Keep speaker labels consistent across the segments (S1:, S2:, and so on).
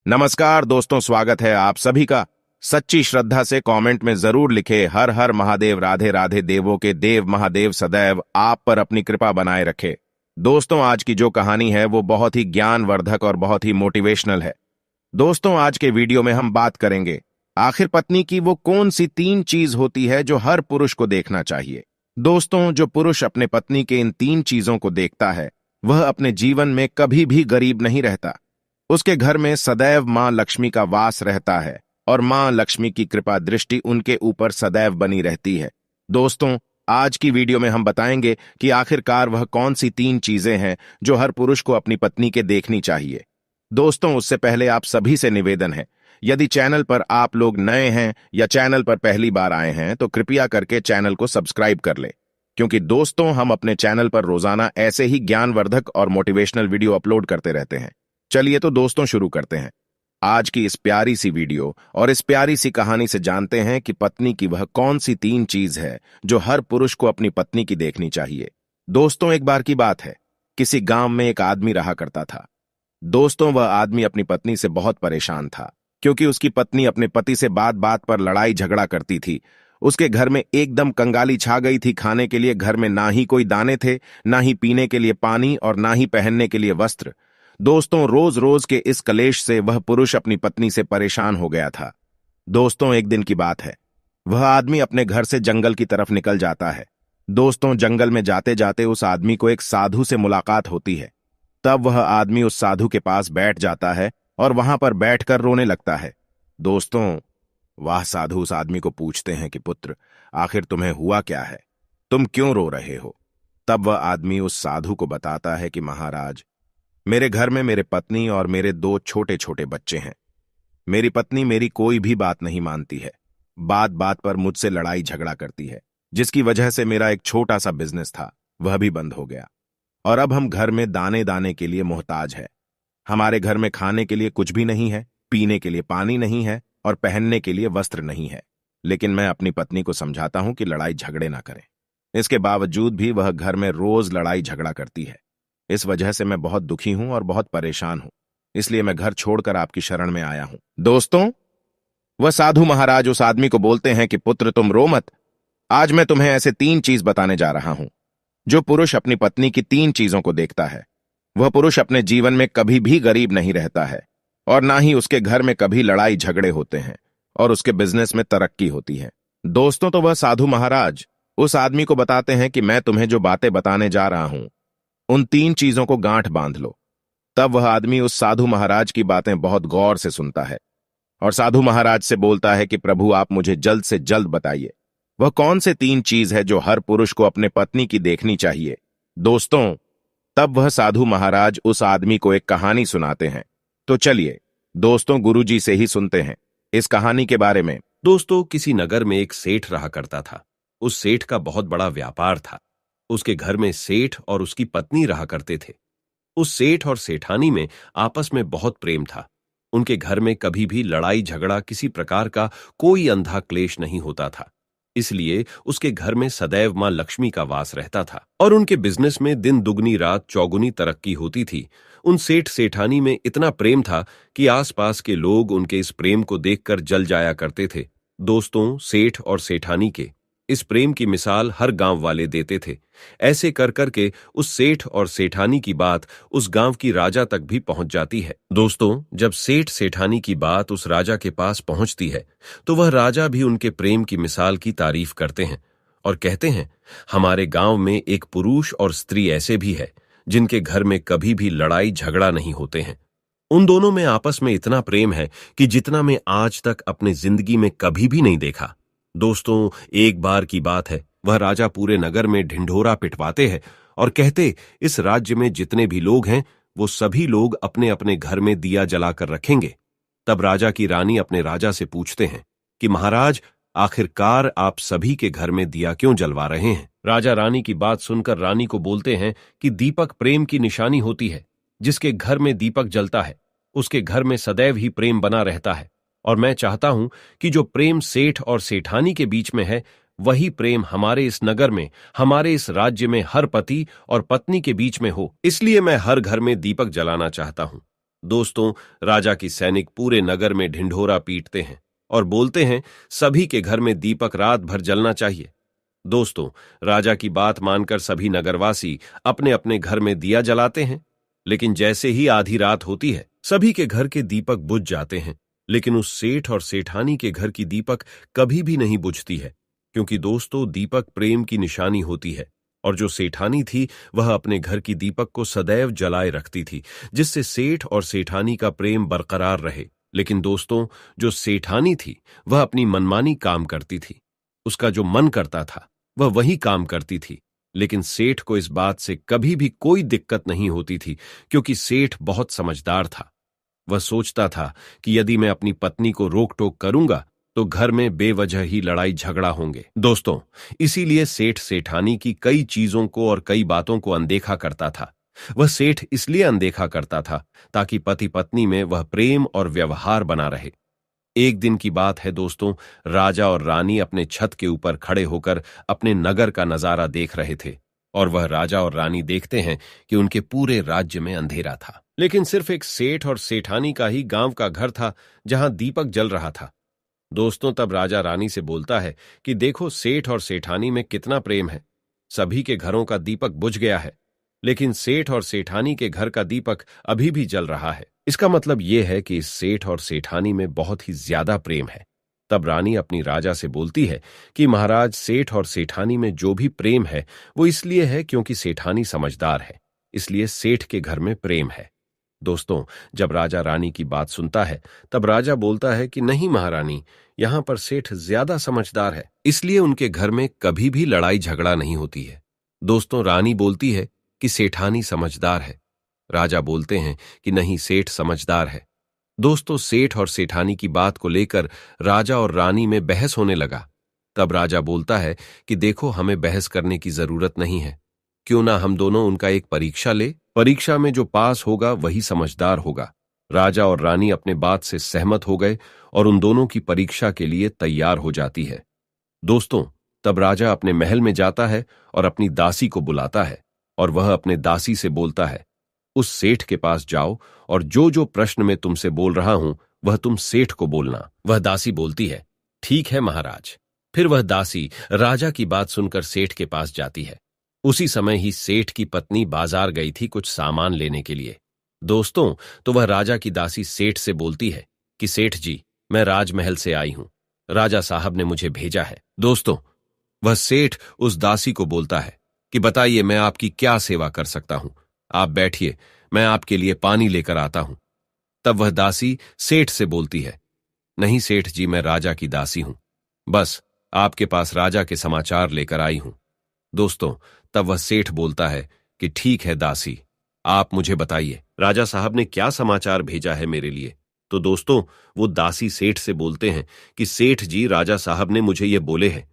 S1: नमस्कार दोस्तों, स्वागत है आप सभी का। सच्ची श्रद्धा से कमेंट में जरूर लिखे हर हर महादेव, राधे राधे, देवों के देव महादेव सदैव आप पर अपनी कृपा बनाए रखे। दोस्तों, आज की जो कहानी है वो बहुत ही ज्ञानवर्धक और बहुत ही मोटिवेशनल है। दोस्तों, आज के वीडियो में हम बात करेंगे आखिर पत्नी की वो कौन सी 3 चीज होती है जो हर पुरुष को देखना चाहिए। दोस्तों, जो पुरुष अपने पत्नी के इन 3 चीजों को देखता है वह अपने जीवन में कभी भी गरीब नहीं रहता। उसके घर में सदैव मां लक्ष्मी का वास रहता है और मां लक्ष्मी की कृपा दृष्टि उनके ऊपर सदैव बनी रहती है। दोस्तों, आज की वीडियो में हम बताएंगे कि आखिरकार वह कौन सी 3 चीजें हैं जो हर पुरुष को अपनी पत्नी के देखनी चाहिए। दोस्तों, उससे पहले आप सभी से निवेदन है, यदि चैनल पर आप लोग नए हैं या चैनल पर पहली बार आए हैं तो कृपया करके चैनल को सब्सक्राइब कर ले, क्योंकि दोस्तों हम अपने चैनल पर रोजाना ऐसे ही ज्ञानवर्धक और मोटिवेशनल वीडियो अपलोड करते रहते हैं। चलिए तो दोस्तों शुरू करते हैं आज की इस प्यारी सी वीडियो और इस प्यारी सी कहानी से। जानते हैं कि पत्नी की वह कौन सी 3 चीज है जो हर पुरुष को अपनी पत्नी की देखनी चाहिए। दोस्तों, एक बार की बात है, किसी गांव में एक आदमी रहा करता था। दोस्तों, वह आदमी अपनी पत्नी से बहुत परेशान था, क्योंकि उसकी पत्नी अपने पति से बात बात पर लड़ाई झगड़ा करती थी। उसके घर में एकदम कंगाली छा गई थी। खाने के लिए घर में ना ही कोई दाने थे, ना ही पीने के लिए पानी और ना ही पहनने के लिए वस्त्र। दोस्तों, रोज रोज के इस कलेश से वह पुरुष अपनी पत्नी से परेशान हो गया था। दोस्तों, एक दिन की बात है, वह आदमी अपने घर से जंगल की तरफ निकल जाता है। दोस्तों, जंगल में जाते जाते उस आदमी को एक साधु से मुलाकात होती है। तब वह आदमी उस साधु के पास बैठ जाता है और वहां पर बैठकर रोने लगता है। दोस्तों, वह साधु उस आदमी को पूछते हैं कि पुत्र, आखिर तुम्हें हुआ क्या है, तुम क्यों रो रहे हो। तब वह आदमी उस साधु को बताता है कि महाराज, मेरे घर में मेरे पत्नी और मेरे 2 छोटे छोटे बच्चे हैं। मेरी पत्नी मेरी कोई भी बात नहीं मानती है, बात बात पर मुझसे लड़ाई झगड़ा करती है, जिसकी वजह से मेरा एक छोटा सा बिजनेस था वह भी बंद हो गया और अब हम घर में दाने दाने के लिए मोहताज है। हमारे घर में खाने के लिए कुछ भी नहीं है, पीने के लिए पानी नहीं है और पहनने के लिए वस्त्र नहीं है। लेकिन मैं अपनी पत्नी को समझाता हूं कि लड़ाई झगड़े ना करें, इसके बावजूद भी वह घर में रोज लड़ाई झगड़ा करती है। इस वजह से मैं बहुत दुखी हूं और बहुत परेशान हूं, इसलिए मैं घर छोड़कर आपकी शरण में आया हूं। दोस्तों, वह साधु महाराज उस आदमी को बोलते हैं कि पुत्र तुम रो मत, आज मैं तुम्हें ऐसे 3 चीज बताने जा रहा हूं। जो पुरुष अपनी पत्नी की 3 चीजों को देखता है वह पुरुष अपने जीवन में कभी भी गरीब नहीं रहता है और ना ही उसके घर में कभी लड़ाई झगड़े होते हैं और उसके बिजनेस में तरक्की होती है। दोस्तों, तो वह साधु महाराज उस आदमी को बताते हैं कि मैं तुम्हें जो बातें बताने जा रहा हूं उन 3 चीजों को गांठ बांध लो। तब वह आदमी उस साधु महाराज की बातें बहुत गौर से सुनता है और साधु महाराज से बोलता है कि प्रभु, आप मुझे जल्द से जल्द बताइए वह कौन से 3 चीज है जो हर पुरुष को अपने पत्नी की देखनी चाहिए। दोस्तों, तब वह साधु महाराज उस आदमी को एक कहानी सुनाते हैं। तो चलिए दोस्तों, गुरुजी से ही सुनते हैं इस कहानी के बारे में।
S2: दोस्तों, किसी नगर में एक सेठ रहा करता था। उस सेठ का बहुत बड़ा व्यापार था। उसके घर में सेठ और उसकी पत्नी रहा करते थे। उस सेठ और सेठानी में आपस में बहुत प्रेम था। उनके घर में कभी भी लड़ाई झगड़ा, किसी प्रकार का कोई अंधा क्लेश नहीं होता था। इसलिए उसके घर में सदैव मां लक्ष्मी का वास रहता था और उनके बिजनेस में दिन दुगनी रात चौगुनी तरक्की होती थी। उन सेठ सेठानी में इतना प्रेम था कि आसपास के लोग उनके इस प्रेम को देखकर जल जाया करते थे। दोस्तों, सेठ और सेठानी के इस प्रेम की मिसाल हर गांव वाले देते थे। ऐसे कर करके उस सेठ और सेठानी की बात उस गांव की राजा तक भी पहुंच जाती है। दोस्तों, जब सेठ सेठानी की बात उस राजा के पास पहुंचती है तो वह राजा भी उनके प्रेम की मिसाल की तारीफ करते हैं और कहते हैं, हमारे गांव में एक पुरुष और स्त्री ऐसे भी है जिनके घर में कभी भी लड़ाई झगड़ा नहीं होते हैं। उन दोनों में आपस में इतना प्रेम है कि जितना मैं आज तक अपनी जिंदगी में कभी भी नहीं देखा। दोस्तों, एक बार की बात है, वह राजा पूरे नगर में ढिंढोरा पिटवाते हैं और कहते, इस राज्य में जितने भी लोग हैं वो सभी लोग अपने अपने घर में दिया जलाकर रखेंगे। तब राजा की रानी अपने राजा से पूछते हैं कि महाराज, आखिरकार आप सभी के घर में दिया क्यों जलवा रहे हैं। राजा रानी की बात सुनकर रानी को बोलते हैं कि दीपक प्रेम की निशानी होती है। जिसके घर में दीपक जलता है उसके घर में सदैव ही प्रेम बना रहता है और मैं चाहता हूं कि जो प्रेम सेठ और सेठानी के बीच में है वही प्रेम हमारे इस नगर में, हमारे इस राज्य में हर पति और पत्नी के बीच में हो। इसलिए मैं हर घर में दीपक जलाना चाहता हूं। दोस्तों, राजा की सैनिक पूरे नगर में ढिंढोरा पीटते हैं और बोलते हैं सभी के घर में दीपक रात भर जलना चाहिए। दोस्तों, राजा की बात मानकर सभी नगरवासी अपने अपने घर में दिया जलाते हैं, लेकिन जैसे ही आधी रात होती है सभी के घर के दीपक बुझ जाते हैं। लेकिन उस सेठ और सेठानी के घर की दीपक कभी भी नहीं बुझती है, क्योंकि दोस्तों दीपक प्रेम की निशानी होती है, और जो सेठानी थी वह अपने घर की दीपक को सदैव जलाए रखती थी, जिससे सेठ और सेठानी का प्रेम बरकरार रहे। लेकिन दोस्तों, जो सेठानी थी वह अपनी मनमानी काम करती थी। उसका जो मन करता था वह वही काम करती थी। लेकिन सेठ को इस बात से कभी भी कोई दिक्कत नहीं होती थी, क्योंकि सेठ बहुत समझदार था। वह सोचता था कि यदि मैं अपनी पत्नी को रोक टोक करूंगा तो घर में बेवजह ही लड़ाई झगड़ा होंगे। दोस्तों, इसीलिए सेठ सेठानी की कई चीजों को और कई बातों को अनदेखा करता था। वह सेठ इसलिए अनदेखा करता था ताकि पति पत्नी में वह प्रेम और व्यवहार बना रहे। एक दिन की बात है दोस्तों, राजा और रानी अपने छत के ऊपर खड़े होकर अपने नगर का नजारा देख रहे थे, और वह राजा और रानी देखते हैं कि उनके पूरे राज्य में अंधेरा था, लेकिन सिर्फ एक सेठ और सेठानी का ही गांव का घर था जहां दीपक जल रहा था। दोस्तों, तब राजा रानी से बोलता है कि देखो सेठ और सेठानी में कितना प्रेम है। सभी के घरों का दीपक बुझ गया है, लेकिन सेठ और सेठानी के घर का दीपक अभी भी जल रहा है। इसका मतलब यह है कि इस सेठ और सेठानी में बहुत ही ज्यादा प्रेम है। तब रानी अपनी राजा से बोलती है कि महाराज, सेठ और सेठानी में जो भी प्रेम है वो इसलिए है क्योंकि सेठानी समझदार है, इसलिए सेठ के घर में प्रेम है। दोस्तों, जब राजा रानी की बात सुनता है तब राजा बोलता है कि नहीं महारानी, यहां पर सेठ ज्यादा समझदार है, इसलिए उनके घर में कभी भी लड़ाई झगड़ा नहीं होती है। दोस्तों, रानी बोलती है कि सेठानी समझदार है। राजा बोलते हैं कि नहीं, सेठ समझदार है। दोस्तों, सेठ और सेठानी की बात को लेकर राजा और रानी में बहस होने लगा। तब राजा बोलता है कि देखो, हमें बहस करने की जरूरत नहीं है, क्यों ना हम दोनों उनका एक परीक्षा ले। परीक्षा में जो पास होगा वही समझदार होगा। राजा और रानी अपने बात से सहमत हो गए और उन दोनों की परीक्षा के लिए तैयार हो जाती है। दोस्तों, तब राजा अपने महल में जाता है और अपनी दासी को बुलाता है, और वह अपने दासी से बोलता है, उस सेठ के पास जाओ और जो जो प्रश्न मैं तुमसे बोल रहा हूं वह तुम सेठ को बोलना। वह दासी बोलती है, ठीक है महाराज। फिर वह दासी राजा की बात सुनकर सेठ के पास जाती है। उसी समय ही सेठ की पत्नी बाजार गई थी कुछ सामान लेने के लिए। दोस्तों, तो वह राजा की दासी सेठ से बोलती है कि सेठ जी, मैं राजमहल से आई हूं, राजा साहब ने मुझे भेजा है। दोस्तों, वह सेठ उस दासी को बोलता है कि बताइए, मैं आपकी क्या सेवा कर सकता हूं। आप बैठिए, मैं आपके लिए पानी लेकर आता हूं। तब वह दासी सेठ से बोलती है, नहीं सेठ जी, मैं राजा की दासी हूं, बस आपके पास राजा के समाचार लेकर आई हूं। दोस्तों, तब वह सेठ बोलता है कि ठीक है दासी, आप मुझे बताइए राजा साहब ने क्या समाचार भेजा है मेरे लिए। तो दोस्तों, वो दासी सेठ से बोलते हैं कि सेठ जी, राजा साहब ने मुझे ये बोले हैं,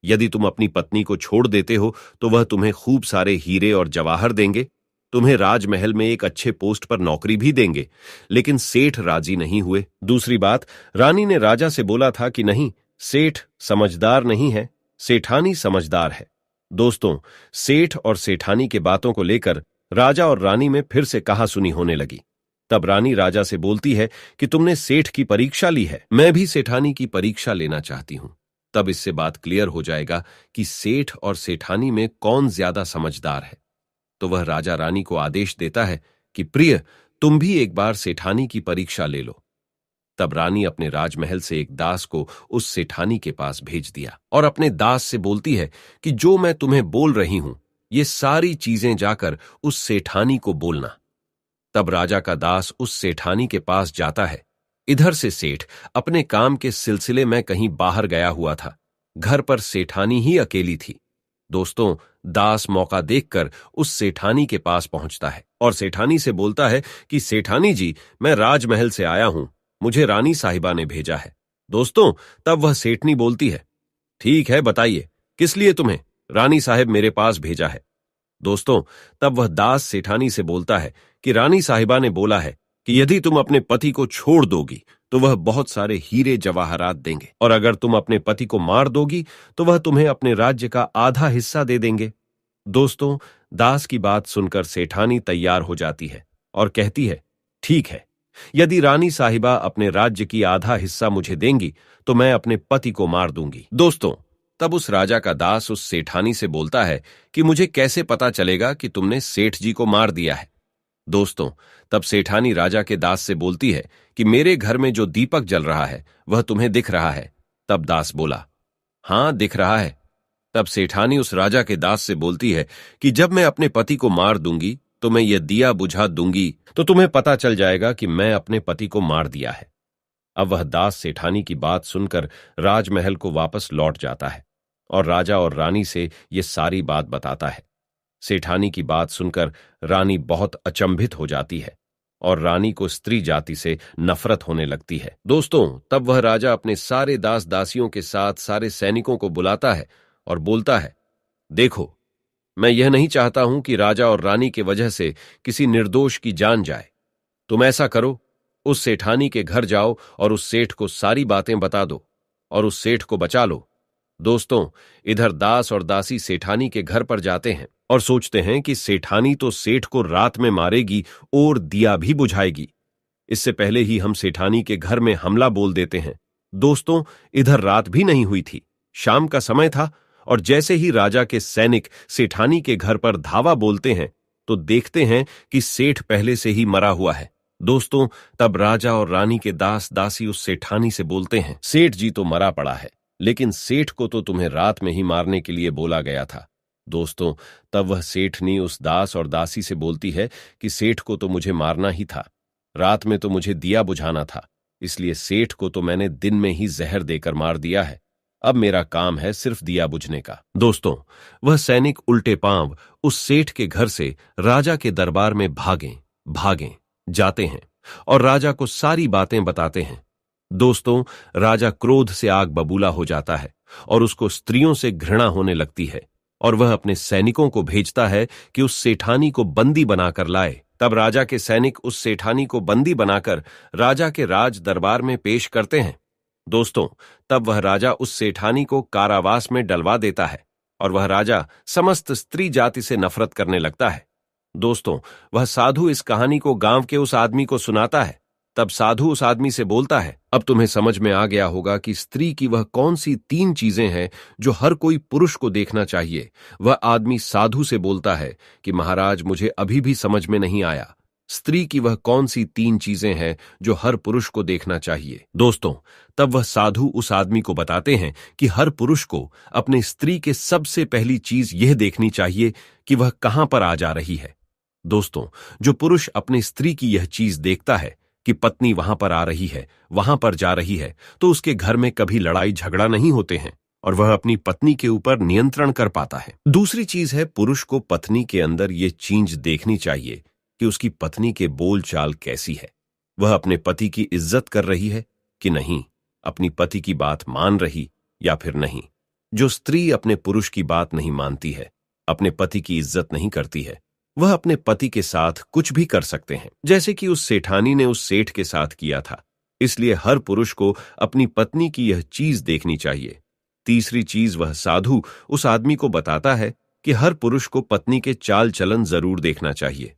S2: यदि तुम अपनी पत्नी को छोड़ देते हो तो वह तुम्हें खूब सारे हीरे और जवाहर देंगे, तुम्हें राजमहल में एक अच्छे पोस्ट पर नौकरी भी देंगे। लेकिन सेठ राजी नहीं हुए। दूसरी बात, रानी ने राजा से बोला था कि नहीं, सेठ समझदार नहीं है, सेठानी समझदार है। दोस्तों, सेठ और सेठानी के बातों को लेकर राजा और रानी में फिर से कहासुनी होने लगी। तब रानी राजा से बोलती है कि तुमने सेठ की परीक्षा ली है, मैं भी सेठानी की परीक्षा लेना चाहती हूं। तब इससे बात क्लियर हो जाएगा कि सेठ और सेठानी में कौन ज्यादा समझदार है। तो वह राजा रानी को आदेश देता है कि प्रिय, तुम भी एक बार सेठानी की परीक्षा ले लो। तब रानी अपने राजमहल से एक दास को उस सेठानी के पास भेज दिया और अपने दास से बोलती है कि जो मैं तुम्हें बोल रही हूं ये सारी चीजें जाकर उस सेठानी को बोलना। तब राजा का दास उस सेठानी के पास जाता है। इधर से सेठ अपने काम के सिलसिले में कहीं बाहर गया हुआ था। घर पर सेठानी ही अकेली थी। दोस्तों, दास मौका देखकर उस सेठानी के पास पहुंचता है और सेठानी से बोलता है कि सेठानी जी, मैं राजमहल से आया हूं, मुझे रानी साहिबा ने भेजा है। दोस्तों, तब वह सेठनी बोलती है, ठीक है, बताइए किस लिए तुम्हें रानी साहिब मेरे पास भेजा है। दोस्तों, तब वह दास सेठानी से बोलता है कि रानी साहिबा ने बोला है कि यदि तुम अपने पति को छोड़ दोगी तो वह बहुत सारे हीरे जवाहरात देंगे, और अगर तुम अपने पति को मार दोगी तो वह तुम्हें अपने राज्य का आधा हिस्सा दे देंगे। दोस्तों, दास की बात सुनकर सेठानी तैयार हो जाती है और कहती है, ठीक है, यदि रानी साहिबा अपने राज्य की आधा हिस्सा मुझे देंगी तो मैं अपने पति को मार दूंगी। दोस्तों, तब उस राजा का दास उस सेठानी से बोलता है कि मुझे कैसे पता चलेगा कि तुमने सेठ जी को मार दिया है। दोस्तों, तब सेठानी राजा के दास से बोलती है कि मेरे घर में जो दीपक जल रहा है वह तुम्हें दिख रहा है। तब दास बोला, हां, दिख रहा है। तब सेठानी उस राजा के दास से बोलती है कि जब मैं अपने पति को मार दूंगी तो मैं यह दिया बुझा दूंगी तो तुम्हें पता चल जाएगा कि मैं अपने पति को मार दिया है। अब वह दास सेठानी की बात सुनकर राजमहल को वापस लौट जाता है और राजा और रानी से यह सारी बात बताता है। सेठानी की बात सुनकर रानी बहुत अचंभित हो जाती है और रानी को स्त्री जाति से नफरत होने लगती है। दोस्तों, तब वह राजा अपने सारे दास दासियों के साथ सारे सैनिकों को बुलाता है और बोलता है, देखो, मैं यह नहीं चाहता हूं कि राजा और रानी के वजह से किसी निर्दोष की जान जाए। तुम ऐसा करो, उस सेठानी के घर जाओ और उस सेठ को सारी बातें बता दो और उस सेठ को बचा लो। दोस्तों, इधर दास और दासी सेठानी के घर पर जाते हैं और सोचते हैं कि सेठानी तो सेठ को रात में मारेगी और दिया भी बुझाएगी। इससे पहले ही हम सेठानी के घर में हमला बोल देते हैं। दोस्तों, इधर रात भी नहीं हुई थी, शाम का समय था और जैसे ही राजा के सैनिक सेठानी के घर पर धावा बोलते हैं तो देखते हैं कि सेठ पहले से ही मरा हुआ है। दोस्तों, तब राजा और रानी के दास दासी उस सेठानी से बोलते हैं, सेठ जी तो मरा पड़ा है, लेकिन सेठ को तो तुम्हें रात में ही मारने के लिए बोला गया था। दोस्तों, तब वह सेठनी उस दास और दासी से बोलती है कि सेठ को तो मुझे मारना ही था, रात में तो मुझे दिया बुझाना था, इसलिए सेठ को तो मैंने दिन में ही जहर देकर मार दिया है। अब मेरा काम है सिर्फ दिया बुझने का। दोस्तों, वह सैनिक उल्टे पांव उस सेठ के घर से राजा के दरबार में भागें जाते हैं और राजा को सारी बातें बताते हैं। दोस्तों, राजा क्रोध से आग बबूला हो जाता है और उसको स्त्रियों से घृणा होने लगती है और वह अपने सैनिकों को भेजता है कि उस सेठानी को बंदी बनाकर लाए। तब राजा के सैनिक उस सेठानी को बंदी बनाकर राजा के राज दरबार में पेश करते हैं। दोस्तों, तब वह राजा उस सेठानी को कारावास में डलवा देता है और वह राजा समस्त स्त्री जाति से नफरत करने लगता है। दोस्तों, वह साधु इस कहानी को गांव के उस आदमी को सुनाता है। तब साधु उस आदमी से बोलता है, अब तुम्हें समझ में आ गया होगा कि स्त्री की वह कौन सी 3 चीजें हैं जो हर कोई पुरुष को देखना चाहिए। वह आदमी साधु से बोलता है कि महाराज, मुझे अभी भी समझ में नहीं आया, स्त्री की वह कौन सी 3 चीजें हैं जो हर पुरुष को देखना चाहिए। दोस्तों, तब वह साधु उस आदमी को बताते हैं कि हर पुरुष को अपने स्त्री के सबसे पहली चीज यह देखनी चाहिए कि वह कहां पर आ जा रही है। दोस्तों, जो पुरुष अपनी स्त्री की यह चीज देखता है कि पत्नी वहां पर आ रही है, वहां पर जा रही है, तो उसके घर में कभी लड़ाई झगड़ा नहीं होते हैं और वह अपनी पत्नी के ऊपर नियंत्रण कर पाता है। दूसरी चीज है, पुरुष को पत्नी के अंदर ये चीज देखनी चाहिए कि उसकी पत्नी के बोल चाल कैसी है, वह अपने पति की इज्जत कर रही है कि नहीं, अपनी पति की बात मान रही या फिर नहीं। जो स्त्री अपने पुरुष की बात नहीं मानती है, अपने पति की इज्जत नहीं करती है, वह अपने पति के साथ कुछ भी कर सकते हैं, जैसे कि उस सेठानी ने उस सेठ के साथ किया था। इसलिए हर पुरुष को अपनी पत्नी की यह चीज देखनी चाहिए। तीसरी चीज, वह साधु उस आदमी को बताता है कि हर पुरुष को पत्नी के चाल चलन जरूर देखना चाहिए।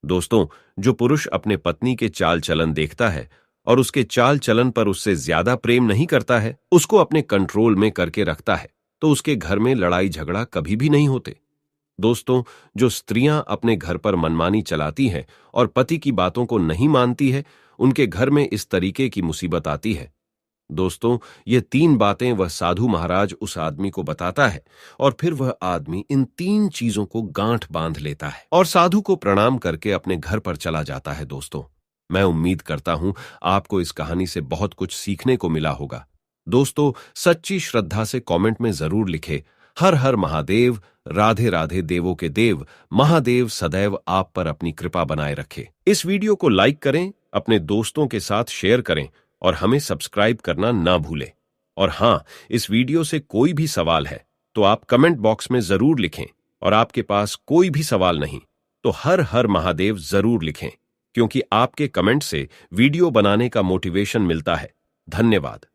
S2: दोस्तों, जो पुरुष अपने पत्नी के चाल चलन देखता है और उसके चाल चलन पर उससे ज्यादा प्रेम नहीं करता है, उसको अपने कंट्रोल में करके रखता है, तो उसके घर में लड़ाई झगड़ा कभी भी नहीं होते। दोस्तों, जो स्त्रियां अपने घर पर मनमानी चलाती हैं और पति की बातों को नहीं मानती है, उनके घर में इस तरीके की मुसीबत आती है। दोस्तों, ये 3 बातें वह साधु महाराज उस आदमी को बताता है और फिर वह आदमी इन 3 चीजों को गांठ बांध लेता है और साधु को प्रणाम करके अपने घर पर चला जाता है। दोस्तों, मैं उम्मीद करता हूं आपको इस कहानी से बहुत कुछ सीखने को मिला होगा। दोस्तों, सच्ची श्रद्धा से कमेंट में जरूर लिखे, हर हर महादेव, राधे राधे देवों के देव, महादेव सदैव आप पर अपनी कृपा बनाए रखे। इस वीडियो को लाइक करें, अपने दोस्तों के साथ शेयर करें और हमें सब्सक्राइब करना ना भूलें। और हां, इस वीडियो से कोई भी सवाल है तो आप कमेंट बॉक्स में जरूर लिखें, और आपके पास कोई भी सवाल नहीं तो हर हर महादेव जरूर लिखें, क्योंकि आपके कमेंट से वीडियो बनाने का मोटिवेशन मिलता है। धन्यवाद।